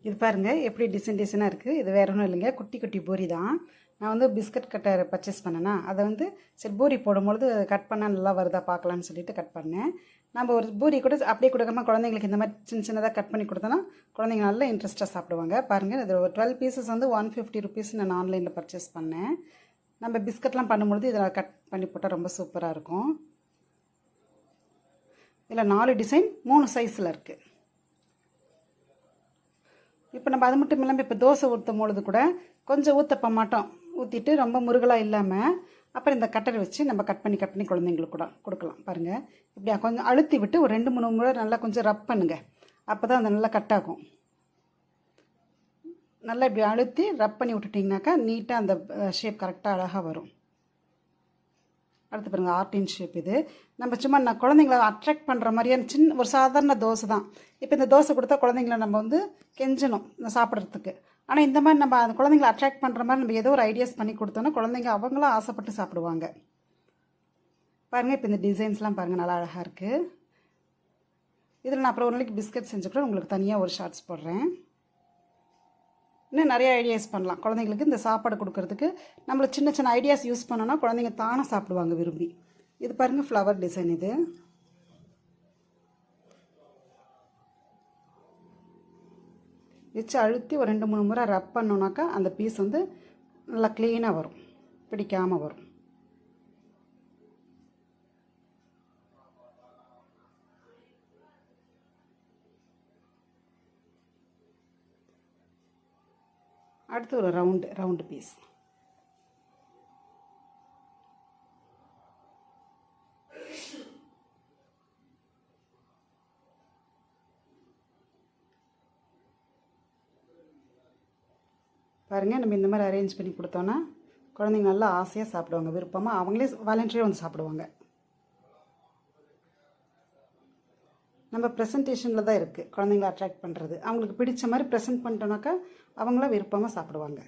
இது பாருங்கள் எப்படி டிசைனாக இருக்குது. இது வேறு ஒன்றும் இல்லைங்க, குட்டி குட்டி பூரி தான். நான் வந்து பிஸ்கட் கட்டர் பர்ச்சேஸ் பண்ணேன்னா அதை வந்து சரி பூரி போடும்பொழுது கட் பண்ணால் நல்லா வருதா பார்க்கலான்னு சொல்லிட்டு கட் பண்ணேன். நம்ம ஒரு பூரி கூட அப்படியே கொடுக்காம குழந்தைங்களுக்கு இந்த மாதிரி சின்ன சின்னதாக கட் பண்ணி கொடுத்தோன்னா குழந்தைங்க நல்லா இன்ட்ரெஸ்ட்டாக சாப்பிடுவாங்க. பாருங்கள், இது ஒரு 12 பீசஸ் வந்து 150 ருபீஸ் நான் ஆன்லைனில் பர்ச்சேஸ் பண்ணேன். நம்ம பிஸ்கட்லாம் பண்ணும்பொழுது இதில் கட் பண்ணி போட்டால் ரொம்ப சூப்பராக இருக்கும். இதில் 4 டிசைன் 3 சைஸில் இருக்குது. இப்போ நம்ம அது மட்டும் இல்லாமல் இப்போ தோசை ஊற்றும் பொழுது கூட கொஞ்சம் ஊற்றப்ப மாட்டோம் ஊற்றிட்டு ரொம்ப முருகலாக இல்லாமல் அப்புறம் இந்த கட்டரை வச்சு நம்ம கட் பண்ணி குழந்தைங்களுக்கு கூட கொடுக்கலாம். பாருங்கள், இப்படி கொஞ்சம் அழுத்தி விட்டு ஒரு 2-3 முறை நல்லா கொஞ்சம் ரப் பண்ணுங்கள். அப்போ தான் அந்த நல்லா கட் ஆகும். நல்லா இப்படி அழுத்தி ரப் பண்ணி விட்டுட்டிங்கனாக்கா நீட்டாக அந்த ஷேப் கரெக்டாக அழகாக வரும். அடுத்து பாருங்கள், ஆர்டின் ஷேப். இது நம்ம சும்மா நான் குழந்தைங்கள அட்ராக்ட் பண்ணுற மாதிரியான சின்ன ஒரு சாதாரண தோசை தான். இப்போ இந்த தோசை கொடுத்தா குழந்தைங்கள நம்ம வந்து கெஞ்சணும் சாப்பிட்றதுக்கு. ஆனால் இந்த மாதிரி நம்ம அந்த குழந்தைங்கள அட்ராக்ட் பண்ணுற மாதிரி நம்ம ஏதோ ஒரு ஐடியாஸ் பண்ணி கொடுத்தோன்னா குழந்தைங்க அவங்களும் ஆசைப்பட்டு சாப்பிடுவாங்க. பாருங்கள், இப்போ இந்த டிசைன்ஸ்லாம் பாருங்கள் நல்லா அழகாக இருக்குது. இதில் நான் அப்புறம் ஒரு நாளைக்கு பிஸ்கட் செஞ்சு கூட உங்களுக்கு தனியாக ஒரு ஷார்ட்ஸ் போடுறேன். இன்னும் நிறைய ஐடியாஸ் பண்ணலாம் குழந்தைங்களுக்கு இந்த சாப்பாடு கொடுக்கறதுக்கு. நம்மள சின்ன சின்ன ஐடியாஸ் யூஸ் பண்ணோன்னா குழந்தைங்க தானே சாப்பிடுவாங்க விரும்பி. இது பாருங்கள், ஃப்ளவர் டிசைன். இது வச்சு அழுத்தி ஒரு 2-3 முறை ரப் பண்ணோன்னாக்கா அந்த பீஸ் வந்து நல்லா க்ளீனாக வரும், பிடிக்காமல் வரும். அடுத்து ஒரு ரவுண்டு பீஸ். பாருங்கள், நம்ம இந்த மாதிரி அரேஞ்ச் பண்ணி கொடுத்தோன்னா குழந்தைங்க நல்லா ஆசையாக சாப்பிடுவாங்க, விருப்பமாக அவங்களே வாலண்டியராக வந்து சாப்பிடுவாங்க. நம்ம ப்ரெசன்டேஷனில் தான் இருக்குது குழந்தைங்கள அட்ராக்ட் பண்ணுறது. அவங்களுக்கு பிடிச்ச மாதிரி ப்ரெசென்ட் பண்ணிட்டோன்னாக்கா அவங்களாம் விருப்பமாக சாப்பிடுவாங்க.